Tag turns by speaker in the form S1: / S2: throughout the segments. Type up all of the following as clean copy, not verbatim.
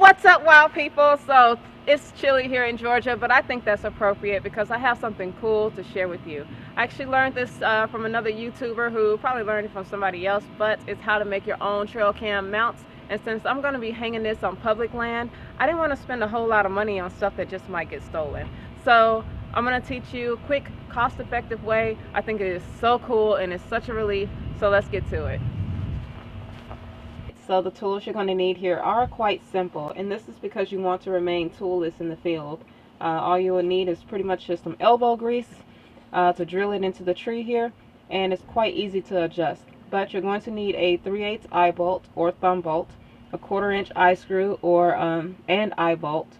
S1: What's up, wild people? So it's chilly here in Georgia, but I think that's appropriate because I have something cool to share with you. I actually learned this from another YouTuber who probably learned it from somebody else, but it's how to make your own trail cam mounts. And since I'm going to be hanging this on public land, I didn't want to spend a whole lot of money on stuff that just might get stolen. So I'm going to teach you a quick, cost-effective way. I think it is so cool and it's such a relief. So let's get to it. So the tools you're going to need here are quite simple, and this is because you want to remain toolless in the field. All you will need is pretty much just some elbow grease to drill it into the tree here, and it's quite easy to adjust. But you're going to need a 3/8 eye bolt or thumb bolt, a 1/4 inch eye screw or and eye bolt.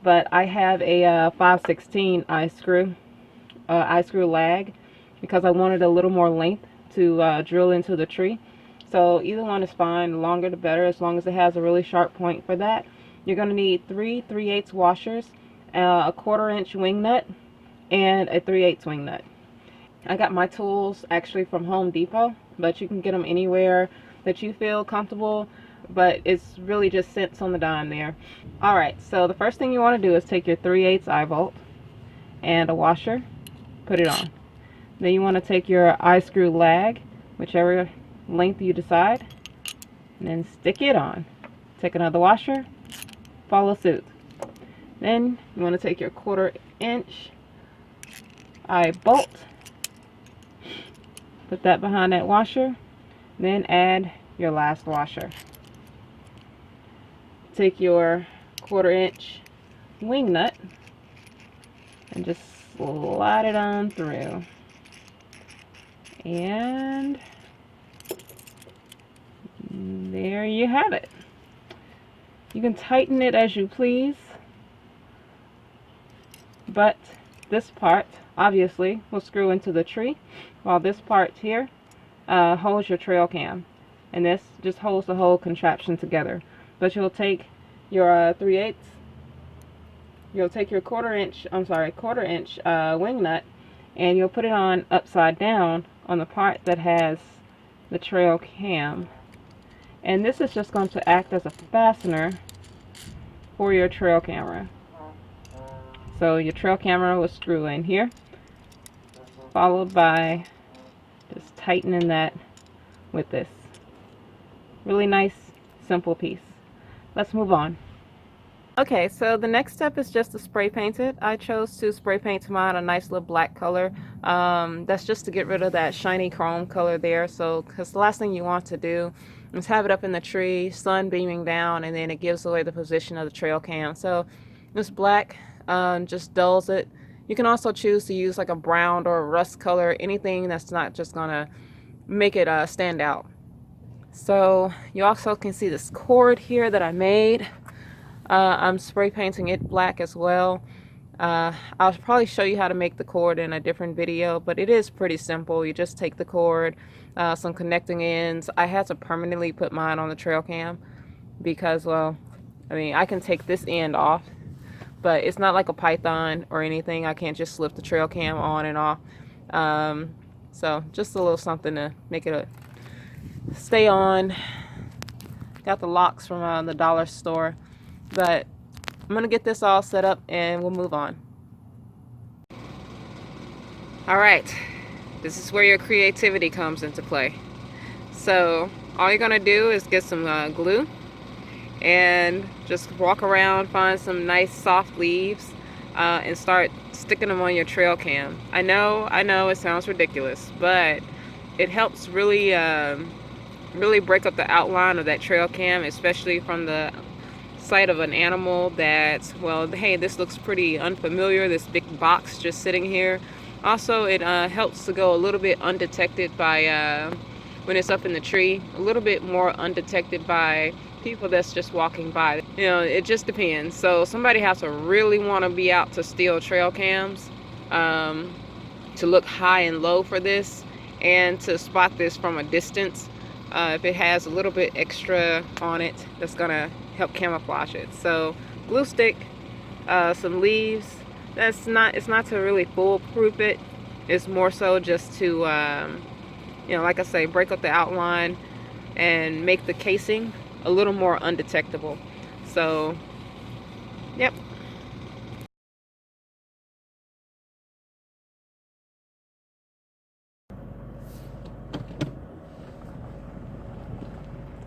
S1: But I have a 5/16 eye screw lag because I wanted a little more length to drill into the tree. So either one is fine, the longer the better, as long as it has a really sharp point for that. You're going to need 3 3/8 washers, a 1/4 inch wing nut, and a 3/8 wing nut. I got my tools actually from Home Depot, but you can get them anywhere that you feel comfortable, but it's really just cents on the dime there. Alright, so the first thing you want to do is take your 3/8 eye bolt and a washer, put it on. Then you want to take your eye screw lag, whichever length you decide, and then stick it on. Take another washer, follow suit. Then you want to take your 1/4 inch eye bolt, put that behind that washer, then add your last washer. Take your 1/4 inch wing nut and just slide it on through. And there you have it. You can tighten it as you please, but this part obviously will screw into the tree, while this part here holds your trail cam, and this just holds the whole contraption together. But you'll take your 3/8, you'll take your 1/4 inch wing nut, and you'll put it on upside down on the part that has the trail cam. And this is just going to act as a fastener for your trail camera. So your trail camera will screw in here, followed by just tightening that with this. Really nice, simple piece. Let's move on. Okay, so the next step is just to spray paint it. I chose to spray paint mine a nice little black color. That's just to get rid of that shiny chrome color there. So, because the last thing you want to do is have it up in the tree, sun beaming down, and then it gives away the position of the trail cam. So this black just dulls it. You can also choose to use like a brown or a rust color, anything that's not just gonna make it stand out. So you also can see this cord here that I made. I'm spray painting it black as well. I'll probably show you how to make the cord in a different video, but it is pretty simple. You just take the cord, some connecting ends. I had to permanently put mine on the trail cam because, well, I mean, I can take this end off, but it's not like a python or anything. I can't just slip the trail cam on and off. So just a little something to make it stay on. Got the locks from the dollar store. But I'm going to get this all set up and we'll move on. Alright, this is where your creativity comes into play. So all you're going to do is get some glue and just walk around, find some nice soft leaves and start sticking them on your trail cam. I know it sounds ridiculous, but it helps really break up the outline of that trail cam, especially from the sight of an animal that, well, hey, this looks pretty unfamiliar, this big box just sitting here. Also, it helps to go a little bit undetected by when it's up in the tree, a little bit more undetected by people that's just walking by. You know, it just depends. So somebody has to really want to be out to steal trail cams, to look high and low for this, and to spot this from a distance. If it has a little bit extra on it, that's gonna help camouflage it. So glue stick, some leaves. It's not to really foolproof it. It's more so just to you know, like I say, break up the outline and make the casing a little more undetectable. So, yep.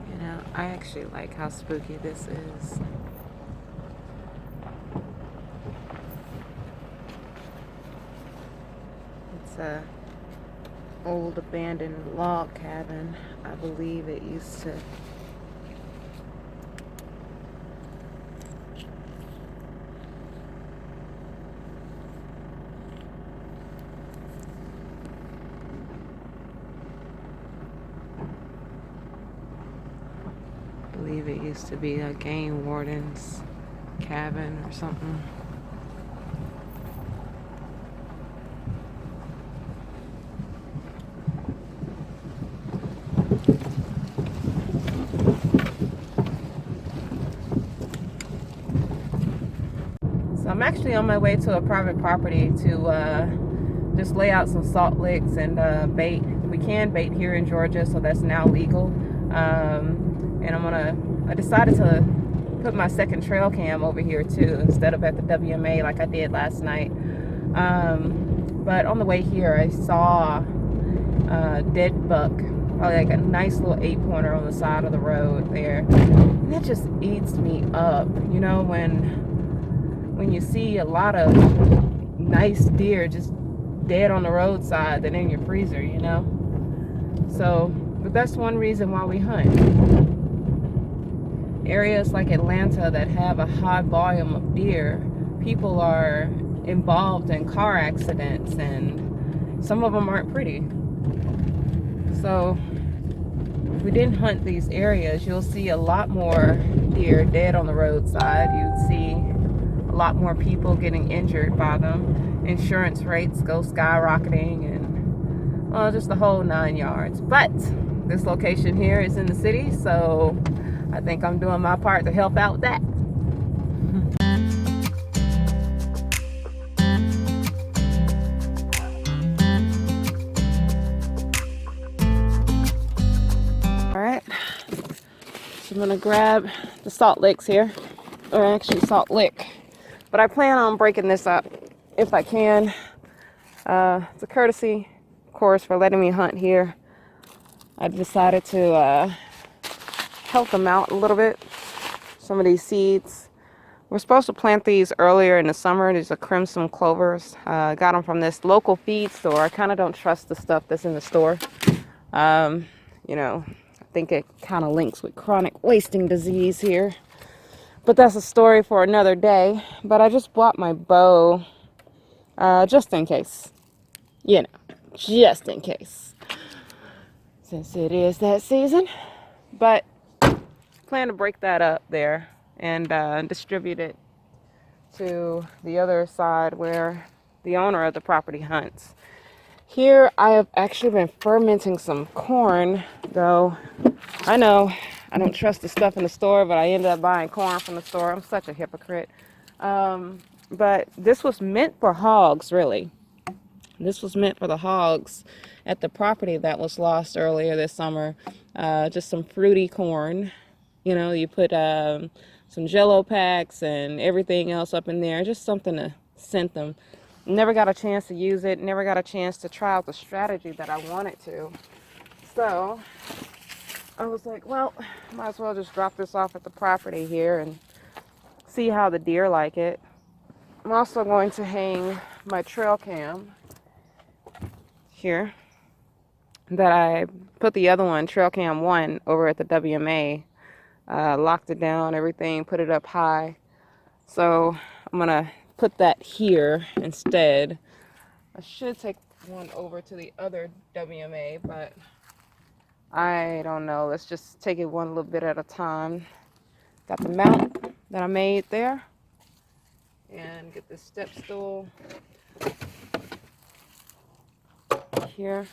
S1: You know, I actually like how spooky this is. It's a old abandoned log cabin. I believe it used to be a game warden's cabin or something. So I'm actually on my way to a private property to just lay out some salt licks and bait. We can bait here in Georgia, so that's now legal. And I decided to put my second trail cam over here too, instead of at the WMA like I did last night. But on the way here, I saw a dead buck, probably like a nice little 8-pointer on the side of the road there. And that just eats me up, you know, when you see a lot of nice deer just dead on the roadside than in your freezer, you know. So, but that's one reason why we hunt. Areas like Atlanta that have a high volume of deer, people are involved in car accidents, and some of them aren't pretty. So if we didn't hunt these areas, you'll see a lot more deer dead on the roadside. You'd see a lot more people getting injured by them. Insurance rates go skyrocketing, and well, just the whole 9 yards. But this location here is in the city, so I think I'm doing my part to help out with that. All right, so I'm gonna grab the salt licks here, or actually salt lick, but I plan on breaking this up if I can. It's a courtesy, of course, for letting me hunt here. I decided to help them out a little bit. Some of these seeds, we're supposed to plant these earlier in the summer. These are crimson clovers. Got them from this local feed store. I kind of don't trust the stuff that's in the store. You know, I think it kind of links with chronic wasting disease here, but that's a story for another day. But I just bought my bow just in case, you know, just in case, since it is that season. But plan to break that up there and distribute it to the other side where the owner of the property hunts. Here I have actually been fermenting some corn, though I know I don't trust the stuff in the store, but I ended up buying corn from the store. I'm such a hypocrite. But this was meant for hogs, really. This was meant for the hogs at the property that was lost earlier this summer. Just some fruity corn. You know, you put some Jello packs and everything else up in there, just something to scent them. Never got a chance to use it, never got a chance to try out the strategy that I wanted to. So I was like, well, might as well just drop this off at the property here and see how the deer like it. I'm also going to hang my trail cam here that I put the other one, trail cam 1, over at the WMA. Locked it down, everything, put it up high. So I'm gonna put that here instead. I should take one over to the other WMA, but I don't know. Let's just take it one little bit at a time. Got the mount that I made there, and get this step stool here.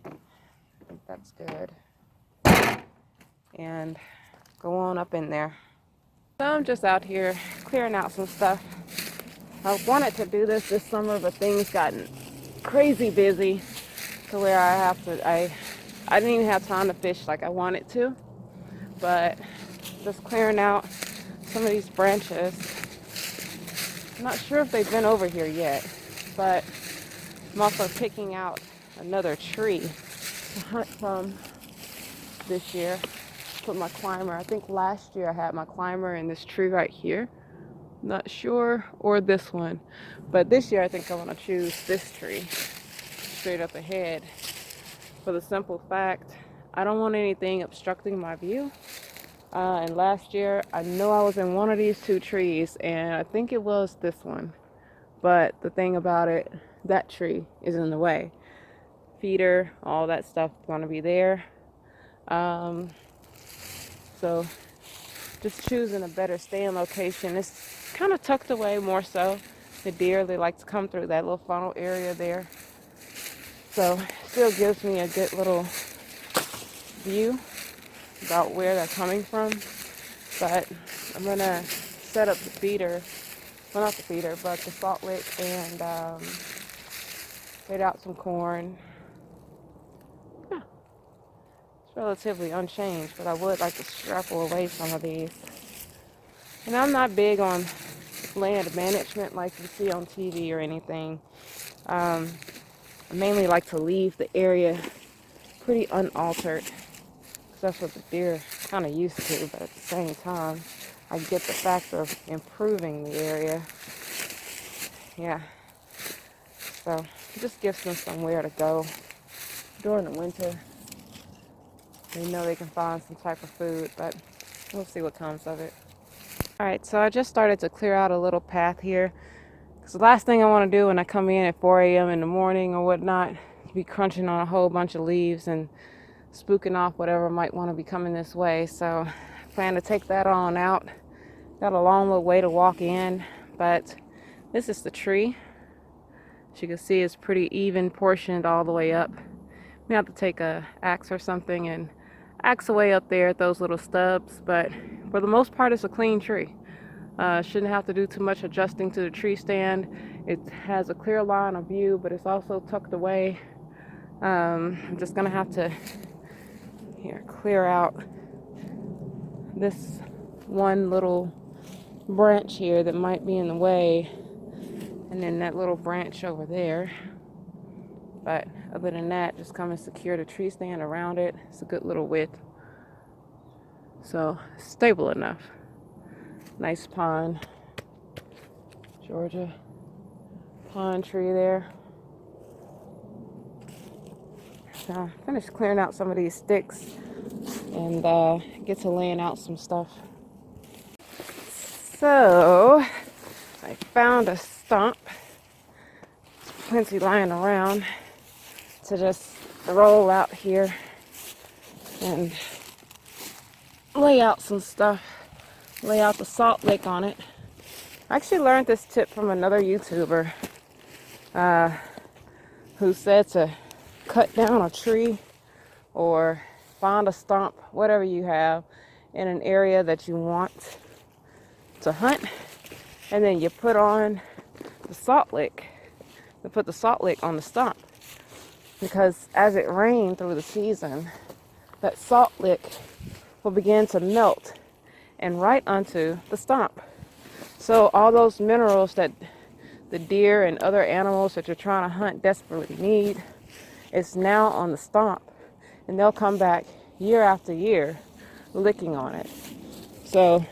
S1: I think that's good. And go on up in there. So I'm just out here clearing out some stuff. I wanted to do this summer, but things gotten crazy busy to where I didn't even have time to fish like I wanted to. But just clearing out some of these branches. I'm not sure if they've been over here yet, but I'm also picking out another tree to hunt from this year. Put my climber. I think last year I had my climber in this tree right here. Not sure, or this one, but this year I think I'm gonna choose this tree straight up ahead, for the simple fact I don't want anything obstructing my view. And last year I know I was in one of these two trees, and I think it was this one, but the thing about it, that tree is in the way. Feeder, all that stuff is going to be there. So just choosing a better stand location. It's kind of tucked away more so. The deer, they like to come through that little funnel area there. So still gives me a good little view about where they're coming from. But I'm going to set up the feeder, well, not the feeder, but the salt lick, and fade out some corn. Yeah, it's relatively unchanged, but I would like to scrapple away some of these. And I'm not big on land management like you see on TV or anything. I mainly like to leave the area pretty unaltered, because that's what the deer kind of used to, but at the same time, I get the fact of improving the area. Yeah. So it just gives them somewhere to go during the winter. They know they can find some type of food, but we'll see what comes of it. Alright, so I just started to clear out a little path here, because the last thing I want to do when I come in at 4 a.m. in the morning or whatnot is be crunching on a whole bunch of leaves and spooking off whatever might want to be coming this way. So I plan to take that on out. Got a long little way to walk in, but this is the tree. As you can see, it's pretty even portioned all the way up. We have to take a axe or something and axe away up there at those little stubs, but for the most part it's a clean tree. Shouldn't have to do too much adjusting to the tree stand. It has a clear line of view, but it's also tucked away. I'm just gonna have to clear out this one little branch here that might be in the way, and then that little branch over there. But other than that, just come and secure the tree stand around it. It's a good little width, so stable enough. Nice pine, Georgia pine tree there. So I finished clearing out some of these sticks and get to laying out some stuff. So I found a stump, plenty lying around, to just roll out here and lay out some stuff, lay out the salt lick on it. I actually learned this tip from another YouTuber who said to cut down a tree or find a stump, whatever you have, in an area that you want to hunt, and then you put on the salt lick. You put the salt lick on the stump, because as it rained through the season, that salt lick will begin to melt and right onto the stump. So all those minerals that the deer and other animals that you're trying to hunt desperately need is now on the stump, and they'll come back year after year licking on it. So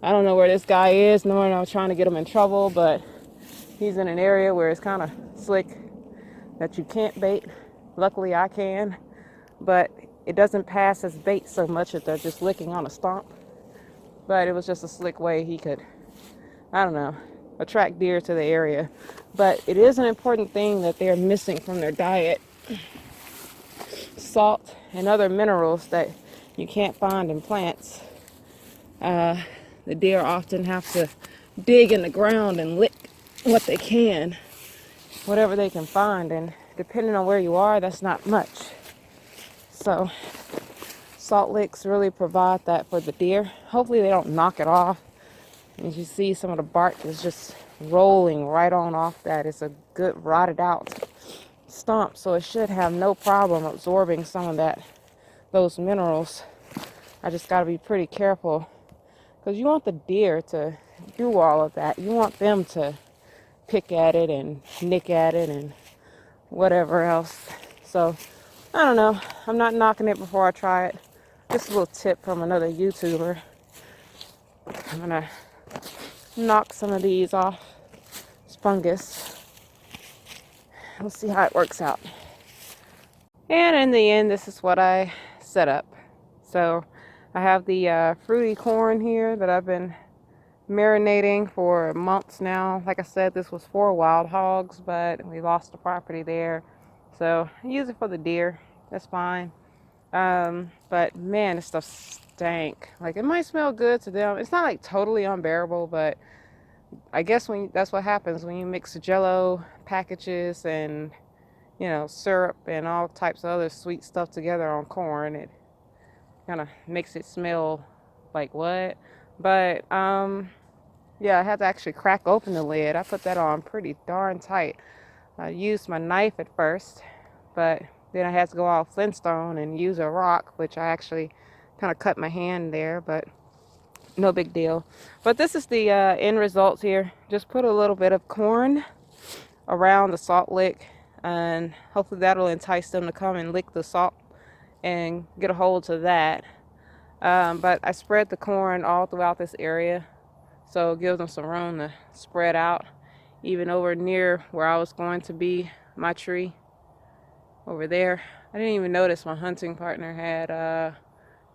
S1: I don't know where this guy is, nor am I trying to get him in trouble, but he's in an area where it's kind of slick that you can't bait. Luckily I can, but it doesn't pass as bait so much that they're just licking on a stump. But it was just a slick way he could, I don't know, attract deer to the area. But it is an important thing that they're missing from their diet: salt and other minerals that you can't find in plants. The deer often have to dig in the ground and lick what they can, whatever they can find, and depending on where you are, that's not much. So salt licks really provide that for the deer. Hopefully they don't knock it off. As you see, some of the bark is just rolling right on off that. It's a good rotted out stump, so it should have no problem absorbing some of those minerals I just got to be pretty careful because you want the deer to do all of that. You want them to pick at it and nick at it and whatever else. So I don't know. I'm not knocking it before I try it. Just a little tip from another YouTuber. I'm gonna knock some of these off. It's fungus. We'll see how it works out. And in the end, this is what I set up. So I have the fruity corn here that I've been marinating for months now. Like I said, this was for wild hogs, but we lost the property there. So I use it for the deer. That's fine. But man, this stuff stank. Like, it might smell good to them. It's not like totally unbearable, but I guess that's what happens when you mix Jello packages and, you know, syrup and all types of other sweet stuff together on corn. It kind of makes it smell like what? But yeah, I had to actually crack open the lid. I put that on pretty darn tight. I used my knife at first, but then I had to go all Flintstone and use a rock, which I actually kind of cut my hand there, but no big deal. But this is the end results here. Just put a little bit of corn around the salt lick, and hopefully that'll entice them to come and lick the salt and get a hold to that. But I spread the corn all throughout this area, so it gives them some room to spread out, even over near where I was going to be my tree over there. I didn't even notice my hunting partner had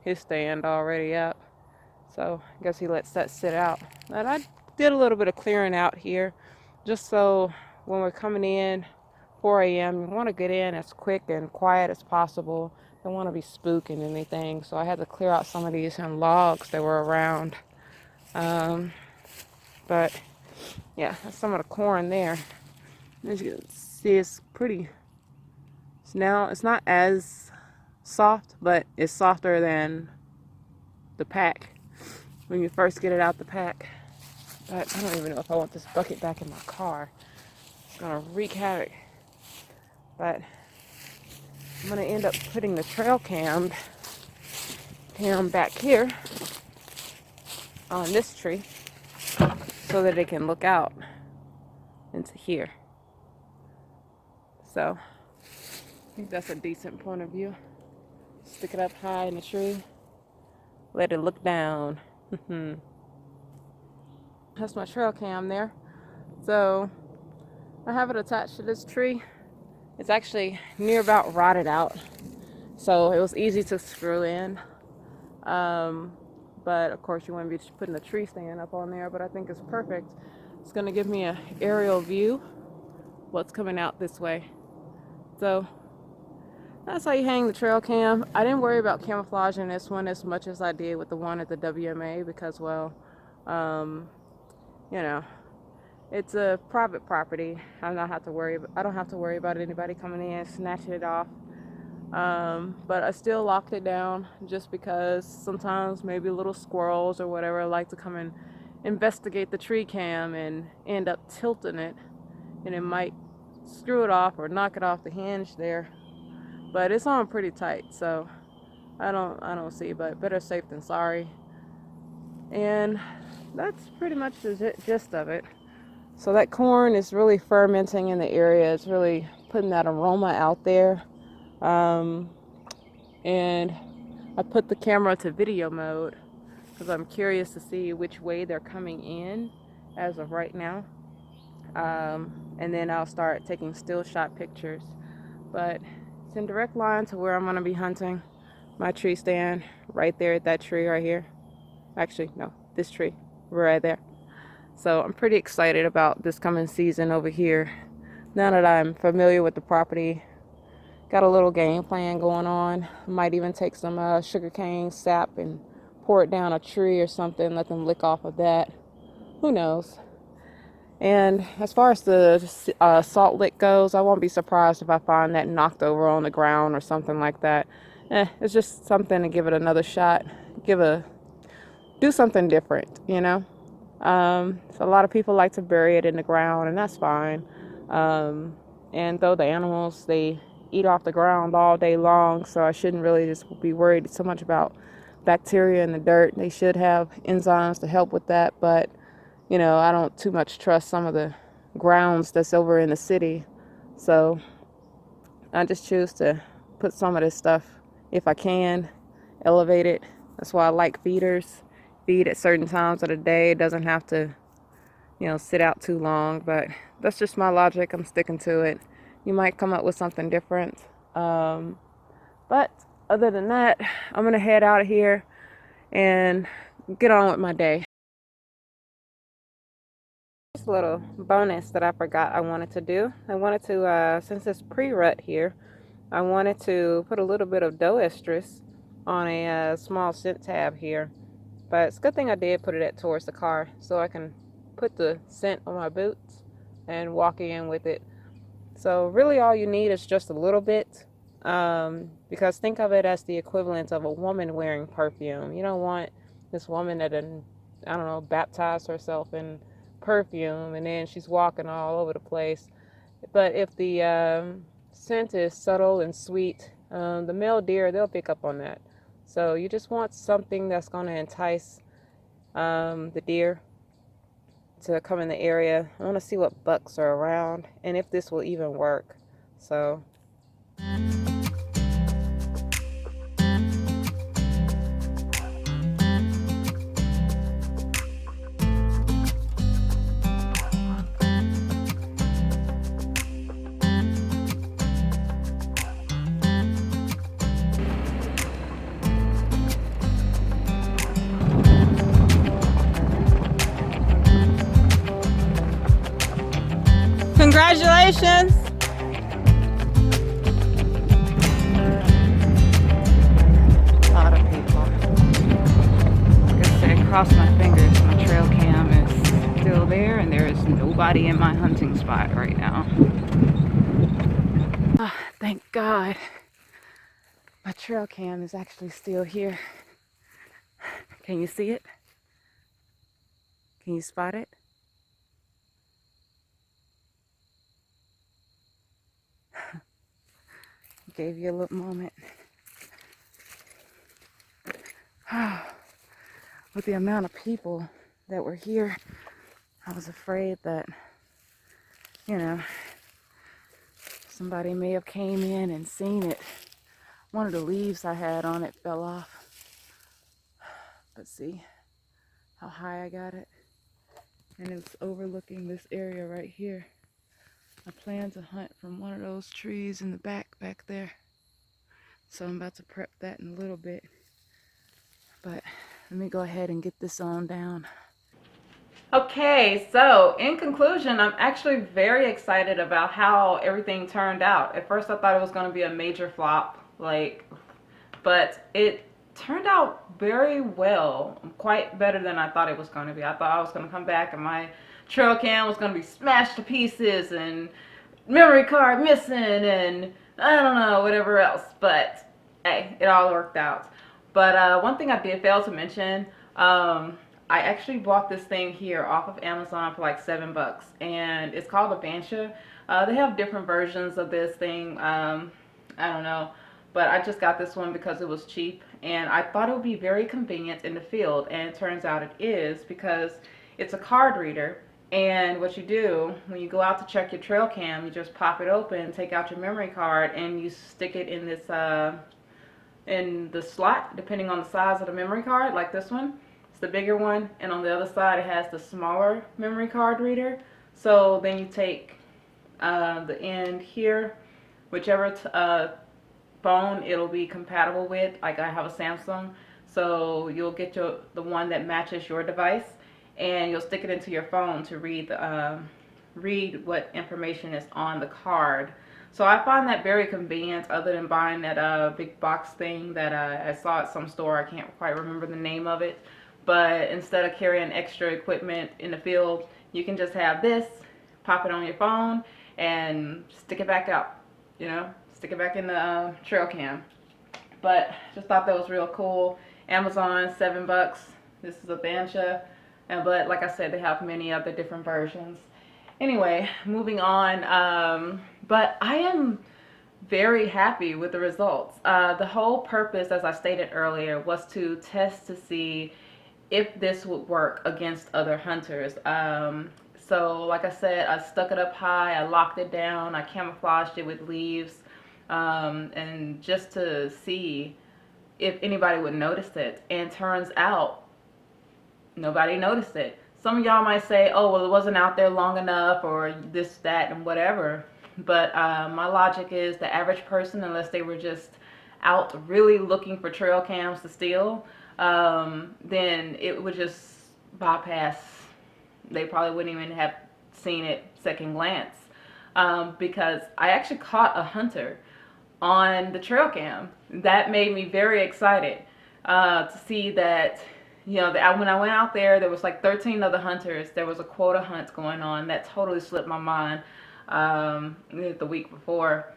S1: his stand already up, so I guess he lets that sit out. And I did a little bit of clearing out here, just so when we're coming in 4 a.m. you want to get in as quick and quiet as possible. Don't want to be spooking anything, so I had to clear out some of these logs that were around. But yeah, that's some of the corn there. As you can see, it's pretty. Now it's not as soft, but it's softer than the pack when you first get it out the pack. But I don't even know if I want this bucket back in my car. It's gonna wreak havoc. But I'm gonna end up putting the trail cam back here on this tree so that it can look out into here. So I think that's a decent point of view. Stick it up high in the tree. Let it look down. That's my trail cam there. So I have it attached to this tree. It's actually near about rotted out, so it was easy to screw in. But of course you wouldn't be putting a tree stand up on there, but I think it's perfect. It's gonna give me an aerial view what's coming out this way. So that's how you hang the trail cam. I didn't worry about camouflaging this one as much as I did with the one at the WMA because, well, you know, it's a private property. I don't have to worry about anybody coming in and snatching it off. But I still locked it down just because sometimes maybe little squirrels or whatever like to come and investigate the tree cam and end up tilting it, and it might screw it off or knock it off the hinge there. But it's on pretty tight, so I don't see, but better safe than sorry. And that's pretty much the gist of it. So that corn is really fermenting in the area. It's really putting that aroma out there. And I put the camera to video mode because I'm curious to see which way they're coming in as of right now. And then I'll start taking still shot pictures. But it's in direct line to where I'm going to be hunting. My tree stand right there at that tree right here. Actually, no, this tree right there. So I'm pretty excited about this coming season over here. Now that I'm familiar with the property, got a little game plan going on. Might even take some sugarcane sap and pour it down a tree or something, let them lick off of that. Who knows? And as far as the salt lick goes, I won't be surprised if I find that knocked over on the ground or something like that. It's just something to give it another shot. Do something different, you know? So a lot of people like to bury it in the ground, and that's fine. And though the animals, they eat off the ground all day long, so I shouldn't really just be worried so much about bacteria in the dirt. They should have enzymes to help with that, but you know, I don't too much trust some of the grounds that's over in the city. So I just choose to put some of this stuff, if I can, elevate it. That's why I like feeders. Feed at certain times of the day. It doesn't have to, you know, sit out too long, but that's just my logic. I'm sticking to it. You might come up with something different. But other than that, I'm gonna head out of here and get on with my day. Just a little bonus that I forgot I wanted to do. I wanted to, since it's pre-rut here, I wanted to put a little bit of doe estrus on a small scent tab here. But it's a good thing I did put it towards the car so I can put the scent on my boots and walk in with it. So really all you need is just a little bit, because think of it as the equivalent of a woman wearing perfume. You don't want this woman that, I don't know, baptized herself in perfume and then she's walking all over the place. But if the scent is subtle and sweet, the male deer, they'll pick up on that. So you just want something that's going to entice the deer to come in the area. I want to see what bucks are around and if this will even work. So congratulations. A lot of people. Like I said, cross my fingers, my trail cam is still there and there is nobody in my hunting spot right now. Oh, thank God. My trail cam is actually still here. Can you see it? Can you spot it? Gave you a little moment. With the amount of people that were here, I was afraid that, you know, somebody may have came in and seen it. One of the leaves I had on it fell off. But see how high I got it? And it's overlooking this area right here. I plan to hunt from one of those trees in the back there. So I'm about to prep that in a little bit. But let me go ahead and get this on down. Okay, so in conclusion, I'm actually very excited about how everything turned out. At first I thought it was going to be a major flop, but it turned out very well, quite better than I thought it was going to be. I thought I was going to come back and my trail cam was going to be smashed to pieces and memory card missing and I don't know, whatever else. But hey, it all worked out. But one thing I did fail to mention, I actually bought this thing here off of Amazon for like $7, and it's called a Banshee. They have different versions of this thing. I don't know, but I just got this one because it was cheap, and I thought it would be very convenient in the field, and it turns out it is because it's a card reader. And what you do when you go out to check your trail cam, you just pop it open, take out your memory card, and you stick it in this in the slot, depending on the size of the memory card. Like this one, it's the bigger one, and on the other side it has the smaller memory card reader. So then you take the end here, whichever phone it'll be compatible with. Like I have a Samsung, so you'll get the one that matches your device, and you'll stick it into your phone to read what information is on the card. So I find that very convenient, other than buying that big box thing that I saw at some store. I can't quite remember the name of it. But instead of carrying extra equipment in the field, you can just have this, pop it on your phone, and stick it back out. You know, stick it back in the trail cam. But just thought that was real cool. Amazon, $7. This is a Banshee. But like I said, they have many other different versions. Anyway, moving on. But I am very happy with the results. The whole purpose, as I stated earlier, was to test to see if this would work against other hunters. So like I said, I stuck it up high, I locked it down, I camouflaged it with leaves, and just to see if anybody would notice it. And turns out nobody noticed it. Some of y'all might say, oh, well, it wasn't out there long enough, or this, that, and whatever. But my logic is the average person, unless they were just out really looking for trail cams to steal, then it would just bypass. They probably wouldn't even have seen it second glance, because I actually caught a hunter on the trail cam. That made me very excited to see that, you know, when I went out there was like 13 other hunters. There was a quota hunt going on. That totally slipped my mind the week before.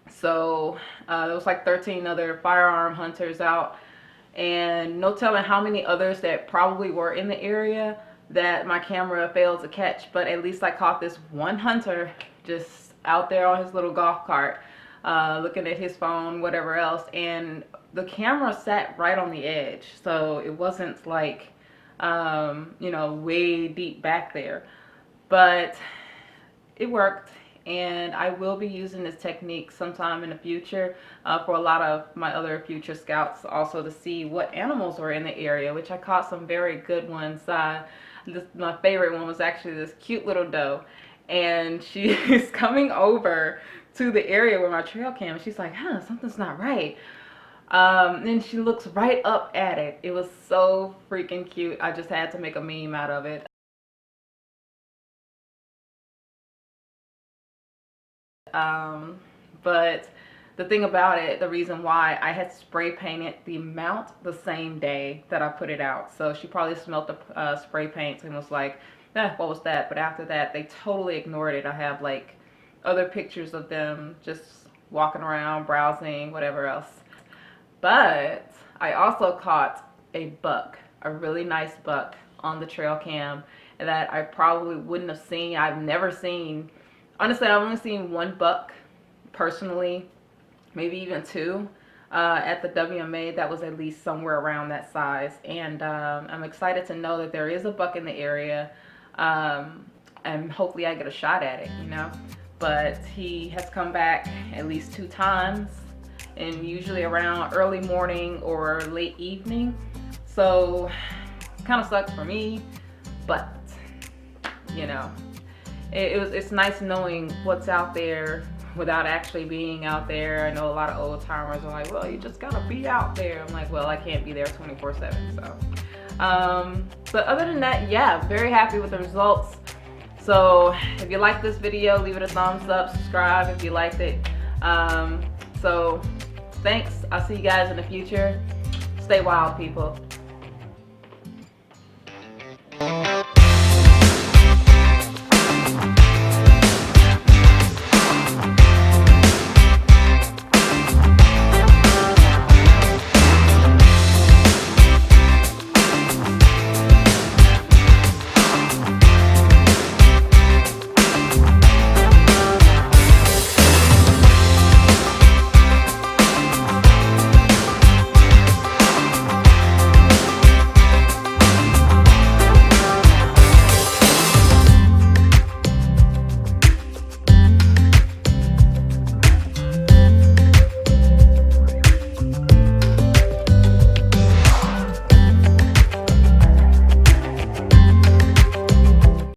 S1: So there was like 13 other firearm hunters out, and no telling how many others that probably were in the area that my camera failed to catch. But at least I caught this one hunter just out there on his little golf cart, looking at his phone, whatever else, and the camera sat right on the edge, so it wasn't like you know, way deep back there. But it worked, and I will be using this technique sometime in the future for a lot of my other future scouts, also to see what animals were in the area, which I caught some very good ones. My favorite one was actually this cute little doe, and she is coming over to the area where my trail cam, she's like, huh, something's not right. And she looks right up at it. It was so freaking cute. I just had to make a meme out of it. But the thing about it, the reason why, I had spray painted the mount the same day that I put it out. So she probably smelled the spray paint and was like, eh, what was that? But after that, they totally ignored it. I have like other pictures of them just walking around, browsing, whatever else. But I also caught a buck, a really nice buck on the trail cam that I probably wouldn't have seen. I've never seen, honestly, I've only seen one buck personally, maybe even two, at the WMA that was at least somewhere around that size. And I'm excited to know that there is a buck in the area, and hopefully I get a shot at it, you know. But he has come back at least 2 times, and usually around early morning or late evening. So kind of sucks for me, but you know, it's nice knowing what's out there without actually being out there. I know a lot of old timers are like, well, you just gotta be out there. I'm like, well, I can't be there 24/7. So but other than that, yeah, very happy with the results. So if you like this video, leave it a thumbs up, subscribe if you liked it. So thanks. I'll see you guys in the future. Stay wild, people.